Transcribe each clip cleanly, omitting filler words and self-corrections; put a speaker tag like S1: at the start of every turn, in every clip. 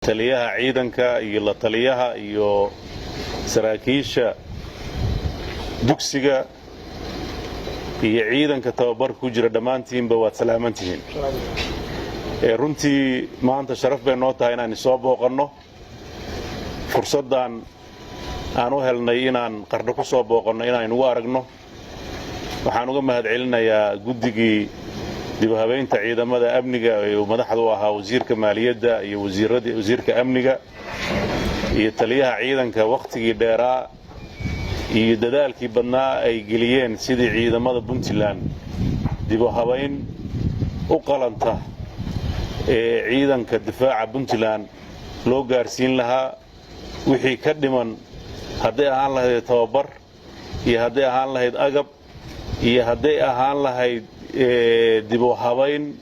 S1: taliyaha ciidanka iyo la taliyaha iyo saraakiisha dugsiga iyo ciidanka tababarka ku jira dhammaantiinba waad salaamantihiin. runtii maanta sharaf bay noo tahay inaan soo booqanno. fursaddan aan u helnay inaan Qardho ku soo booqanno inaan ugu aragno. waxaan uga mahadcelinayaa guddigii dib u habeynta ciidamada amniga ee madaxda u ahaa wasiirka maaliyadda iyo wasiirka amniga iyo taliyaha ciidanka waqtigii dheeraa iyo dadaalkii badnaa ay geliyeen sidii ciidamada Puntland dib u habeyn u qalanta ee ciidanka difaaca Puntland loo gaarsiin lahaa wixii ka dhiman hadday ahaan lahayd tababar iyo hadday ahaan lahayd agab iyo hadday ahaan lahayd dib u habeyn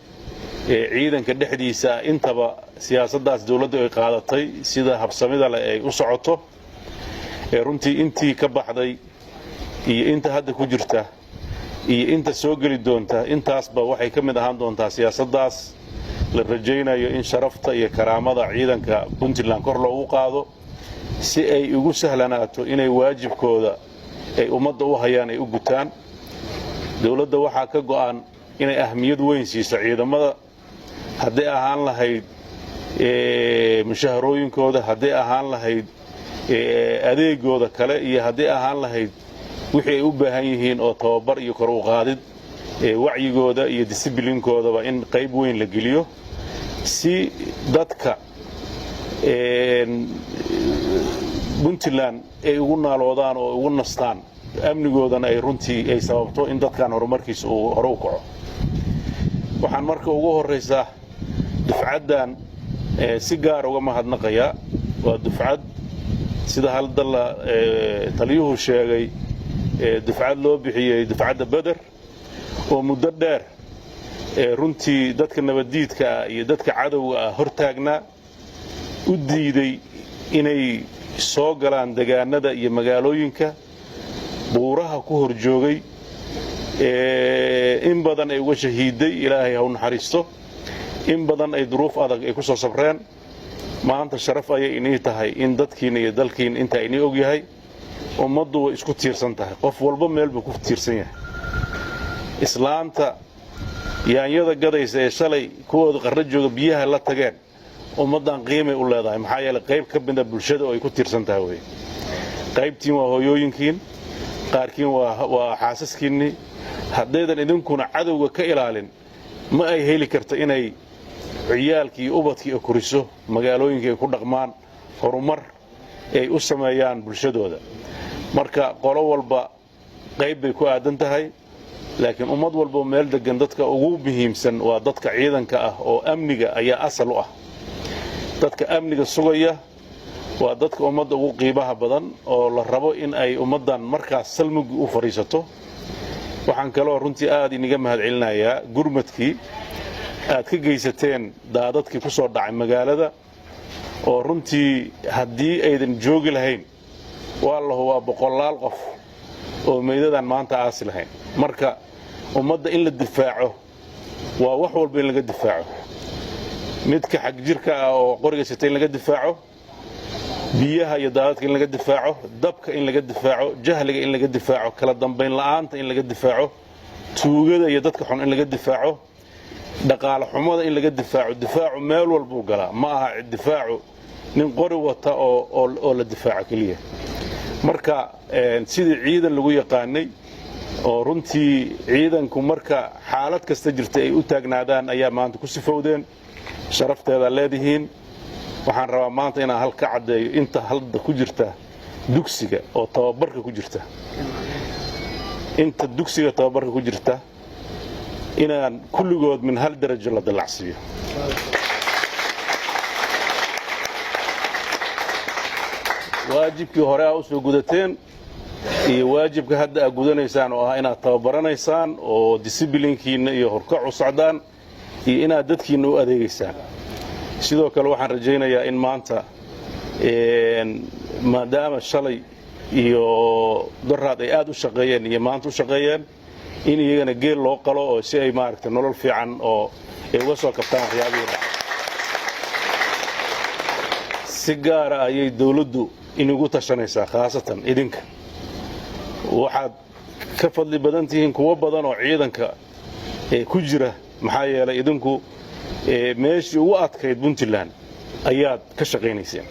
S1: ciidanka dhexdiisa intaba siyaasaddaas dawladdu ay qaadatay sida habsamida leh ay u socoto. runtii intii ka baxday iyo inta hadda ku jirta iyo inta soo geli doonta intaasba waxay ka mid ahaan doontaa siyaasaddaas la rajaynayo in sharafta iyo karaamada ciidanka Puntland kor loogu qaado si ay ugu sahlanaato inay waajibkooda ay ummadda u hayaan ay u gutaan. dawladda waxaa ka go'an inay ahmiyad weyn siiso ciidamada hadday ahaan lahayd mushaharooyinkooda hadday ahaan lahayd adeegooda kale iyo hadday ahaan lahayd wixii ay u baahan yihiin oo tababar iyo kor u qaadid wacyigooda iyo discipliinkoodaba in qayb weyn la geliyo si dadka Puntland ay ugu naaloodaan oo ugu nastaan amnigoodana ay runtii ay sababto in dadkan horumarkiisa uu hore u kaco. waxaan marka ugu horeysaa dufcaddan si gaar uga mahadnaqayaa. waa dufcad sida haldalla taliyuhu sheegay dufcad loo bixiyey dufcadda Badar oo muddo dheer runtii dadka nabadiidka iyo dadka cadowga ah hortaagnaa u diiday inay soo galaan deegaanada iyo magaalooyinka buuraha ku hor joogay in badan ay uga shahiiday ilaahay ha u naxariisto in badan ay duruuf adag ay ku soo sabreen. maanta sharaf ayay inii tahay in dadkiina iyo dalkiina inta inii og yahay ummaddu way isku tiirsan tahay qof walba meel buu ku tiirsan yahay. islaanta yaanyada gadaysa ee shalay kuwooda Qardho jooga biyaha la tageen ummaddan qiimay u leedahay maxaa yeelay qayb ka mid ah bulshada oo ay ku tiirsan tahay way. qaybtiin waa hooyooyinkiin qaarkiin waa xaasaskiinni haddaydan idinkuna cadowga ka ilaalin ma ay heli karto inay ciyaalkii iyo ubadkii koriso magaalooyinka ay ku dhaqmaan horumar ay u sameeyaan bulshadooda. marka qolo walba qayb bay ku aadan tahay laakiin ummad walba meel degan dadka ugu muhiimsan waa dadka ciidanka ah oo amniga ayaa asal u ah. dadka amniga sugaya waa dadka ummadda ugu qiimaha badan oo la rabo in ay ummaddan markaas salmigi u fariisato. waxaan kaloo runtii aad iniga mahadcelinayaa gurmadkii aad ka geysateen daadadkii ku soo dhacay magaalada oo runtii haddii aydan joogi lahayn waa boqolaal qof oo meedadan maanta aasi lahayn. marka ummadda in la difaaco waa wax walba in laga difaaco. midka xag jirka ah oo qoriga sitay in laga difaaco biyaha iyo daadadka in laga difaaco dabka in laga difaaco jahliga in laga difaaco kala dambeyn la'aanta in laga difaaco tuugada iyo dadka xun in laga difaaco dhaqaale xumada in laga difaaco. difaacu meel walba uu galaa ma aha difaacu nin qori wata oo la difaaco kaliya. marka sidii ciidan lagu yaqaanay oo runtii ciidanku marka xaalad kasta jirtay ay u taagnaadaan ayaa maanta ku sifowdeen sharafteeda leedihiin. waxaan rabaa maanta inaan halka cadeeyo inta halda ku jirta dugsiga oo tababarka ku jirta inta dugsiga tababarka ku jirta inaan kulligood min hal darajo la dalacsiyo. waajibkii hore u soo gudateen iyo waajibka hadda aad gudanaysaan oo ah inaad tababaranaysaan oo discipliinkiina iyo horkac u socdaan iyo inaad dadkiina u adeegaysaan. sidoo kale waxaan rajaynayaa in maanta maadaama shalay iyo daraad ay aad u shaqeeyeen iyo maanta u shaqeeyeen in iyagana geel loo qalo oo si ay maaragtay nolol fiican oo ay uga soo kabtaan waxyaabihii si gaar ah ayay dawladdu inagu tashanaysaa khaasatan idinka waxaad ka fadli badan tihiin kuwa badan oo ciidanka ku jira maxaa yeelay idinku meeshii ugu adkayd Puntland ayaad ka shaqaynayseen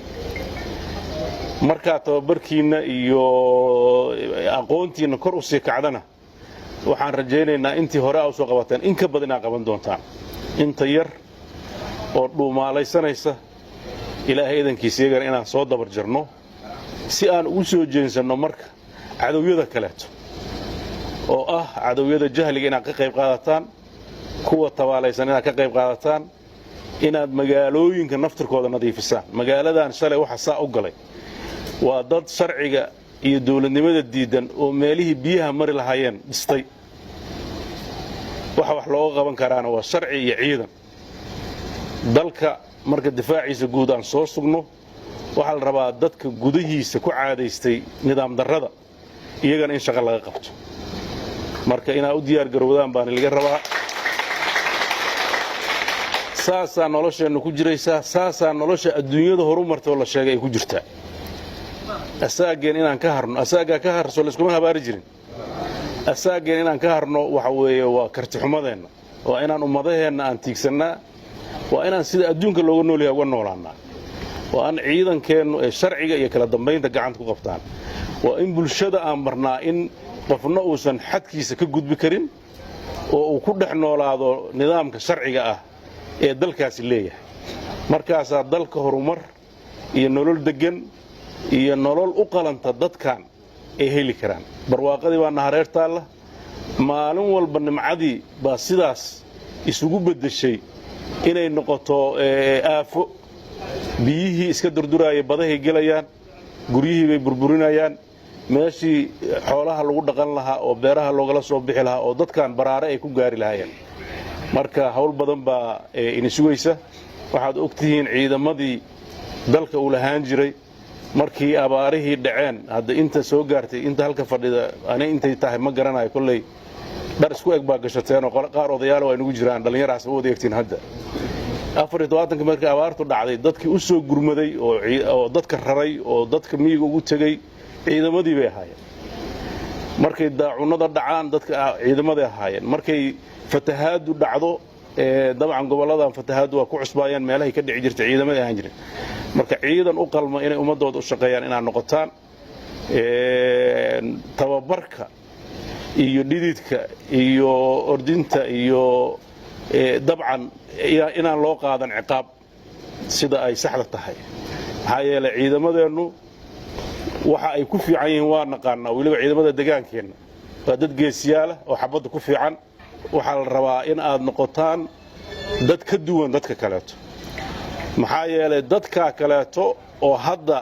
S1: marka tababarkiina iyo aqoontiina kor u sii kacdana waxaan rajaynaynaa intii hore aad soo qabateen in ka badan aad qaban doontaan inta yar oo dhuumaalaysanaysa ilaahay idankiisa iyagana inaan soo dabar jarno si aan ugu soo jeensano marka cadowyada kaleeto oo ah cadowyada jahliga inaad ka qayb qaadataan kuwa tabaalaysan inaad ka qayb qaadataan inaad magaalooyinka naftirkooda nadiifisaan magaaladan shalay waxa saa u galay waa dad sharciga iyo dawladnimada diidan oo meelihii biyaha mari lahaayeen dhistay wax looga qaban karaana waa sharci iyo ciidan dalka marka difaaciisa guud aan soo sugno waxa la rabaa dadka gudahiisa ku caadaystay nidaam darrada iyagana in shaqo laga qabto marka inaad u diyaar garowdaan baan laga rabaa saasa nolosheena ku jiraysaa saasa nolosha adduunyada horumartay oo la sheegay ay ku jirtaa asaageen inaan ka harno asaaga ka harso la isku habaari jirin asaageen inaan ka harno waxa weeye waa karti xumadeena waa inaan ummadaheena aan tiigsanaa waa inaan sida adduunka looga nool yahay uga noolaanaa waa aan ciidankeenu ee sharciga iyo kala dambeynta gacanta ku qabtaan waa in bulshada aan marnaa in qofna uusan xadkiisa ka gudbi karin oo uu ku dhex noolaado nidaamka sharciga ah ee dalkaasi leeyahay markaasaa dalka horumar iyo nolol degan iyo nolol u qalanta dadkan ay heli karaan barwaaqadii baa nahareer taalla maalin walba nimcadii baa sidaas isugu bedeshay inay noqoto aafo biyihii iska durduraayay badahay gelayaan guryihii bay burburinayaan meeshii xoolaha lagu dhaqan lahaa oo beeraha loogala soo bixi lahaa oo dadkan baraare ay ku gaari lahaayeen marka hawl badan baa ina sugaysa waxaad ogtihiin ciidamadii dalka uu lahaan jiray markii abaarihii dhaceen hadda inta soo gaartay inta halka fadhida ana intay tahay ma garanayo kulay dhar isku eg baa gashateen oo qaar odayaal waa inagu jiraan dhalinyaraas u wadeegtiin hadda 24 markii abaartu dhacday dadkii u soo gurmaday oo dadka raray oo dadka miyiga ugu tagay ciidamadii bay ahaayeen markay daacunada dhacaan dadka ciidamadii ahaayeen markay fatahaadu dhacdo dabcan goboladan fatahaadu waa ku cusbaayeen meelahay ka dhici jirtay ciidamadii aan jirin marka ciidan u qalma inay ummadooda u shaqeeyaan inaan noqotaan tababarka iyo dhididka iyo ordinta iyo dabcan inaan loo qaadan ciqaab sida ay saxda tahay maxaa yeelay ciidamadeenu waxa ay ku fiican yihiin waa naqaanaa weliba ciidamada deegaankeenna waa dad geesiyaal oo xabadda ku fiican waxaa la rabaa in aad noqotaan dad ka duwan dadka kaleeto maxaa yeelay dadka kaleeto oo hadda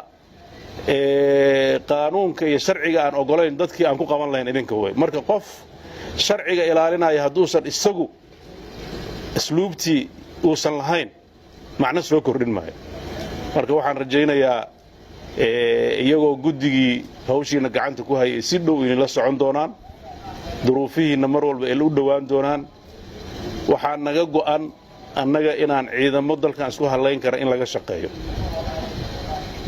S1: qaanuunka iyo sharciga aan ogolayn dadkii aan ku qaban lahayn idinka way marka qof sharciga ilaalinaya hadduusan isagu asluubtii uusan lahayn macna soo kordhin maayo marka waxaan rajaynayaa iyagoo guddigii hawshiina gacanta ku hayay si dhow inay la socon doonaan duruufihiina mar walba ay u dhawaan doonaan waxaa naga go'an annaga inaan ciidamo dalkan isku halayn kara in laga shaqeeyo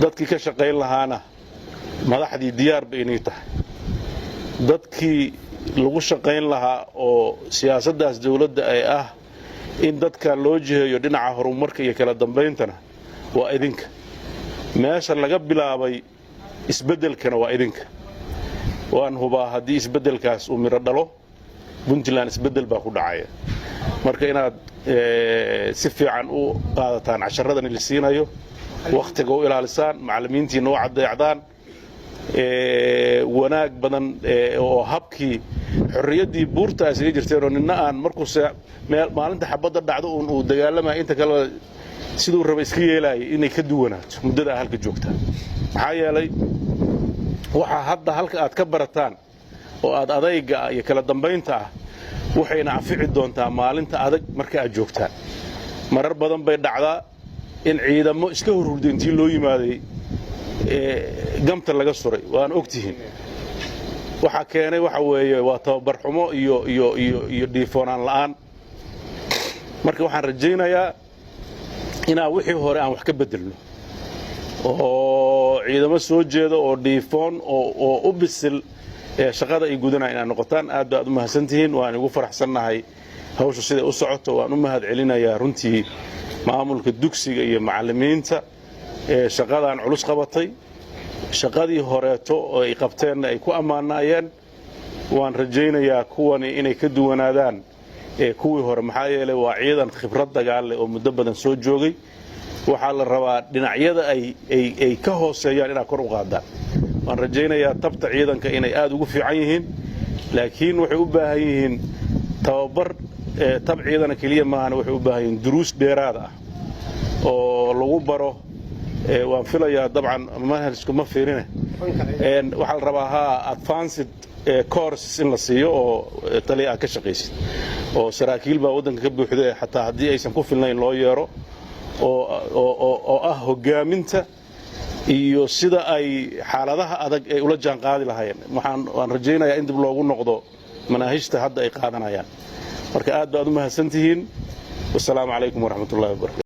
S1: dadkii ka shaqayn lahaana madaxdii diyaar bay inay tahay dadkii lagu shaqayn lahaa oo siyaasaddaas dawladda ay ah in dadka loo jiheeyo dhinaca horumarka iyo kala dambayntana waa idinka meesha laga bilaabay isbeddelkana waa idinka waan hubaa haddii isbeddelkaas uu miro dhalo Puntland isbeddel baa ku dhacaya marka inaad si fiican u qaadataan casharradan la siinayo waqtiga u ilaalisaan macallimiintiina u caddeecdaan wanaag badan oo habkii xorriyaddii buurtaas ay jirteen oo ninna aan markuu maalinta xabadda dhacdo uu dagaalamay inta kale sidoo raba iska yeelay inay ka duwanaato muddada halka joogtaan maxaa yeelay waxa hadda halka aad ka barataan oo aad adayga iyo kala dambeynta ah waxayna anfici doontaa maalinta adag marka aad joogtaan marar badan bay dhacdaa in ciidamo iska horhurday intii loo yimaaday gamta laga suray waan ogtihiin waxa keenay waxa weeye waa tababar xumo iyo dhiifoonaan la'aan marka waxaan rajaynayaa inaa wixii hore aan wax ka bedelno oo ciidamo soo jeeda oo dhiifoon oo u bisil shaqada ay gudanayaan inay noqotaan. aad baad u mahadsantihiin, waan ugu faraxsannahay hawsha sida u socoto. waan u mahad celinayaa runtii maamulka dugsiga iyo macallimiinta shaqadan culus qabatay. shaqadii horeeto oo ay qabteen ay ku ammaanaayeen. waan rajaynayaa kuwani inay ka duwanaadaan kuwii hore, maxaa yeelay waa ciidan khibrad dagaal leh oo muddo badan soo joogay. waxaa la rabaa dhinacyada ay ka hooseeyaan inaad kor u qaadaan. waan rajaynayaa tabta ciidanka inay aad ugu fiican yihiin, laakiin waxay u baahan yihiin tababar. tab ciidana keliya maahan, waxay u baahan yihiin duruus dheeraad ah oo lagu baro. waan filayaa dabcan manhajku ma fiirine, waxaa la rabaa advanced courses in la siiyo oo taliya ka shaqaysid, oo saraakiil baa waddanka ka buuxda xataa haddii aysan ku filnayn loo yeero, oo ah hogaaminta iyo sida ay xaaladaha adag ay ula jaan qaadi lahaayeen. waan rajaynayaa in dib loogu noqdo manaahijta hadda ay qaadanayaan. marka aad baad u mahadsantihiin. wassalaamu calaykum waraxmatullahi wabarakatu.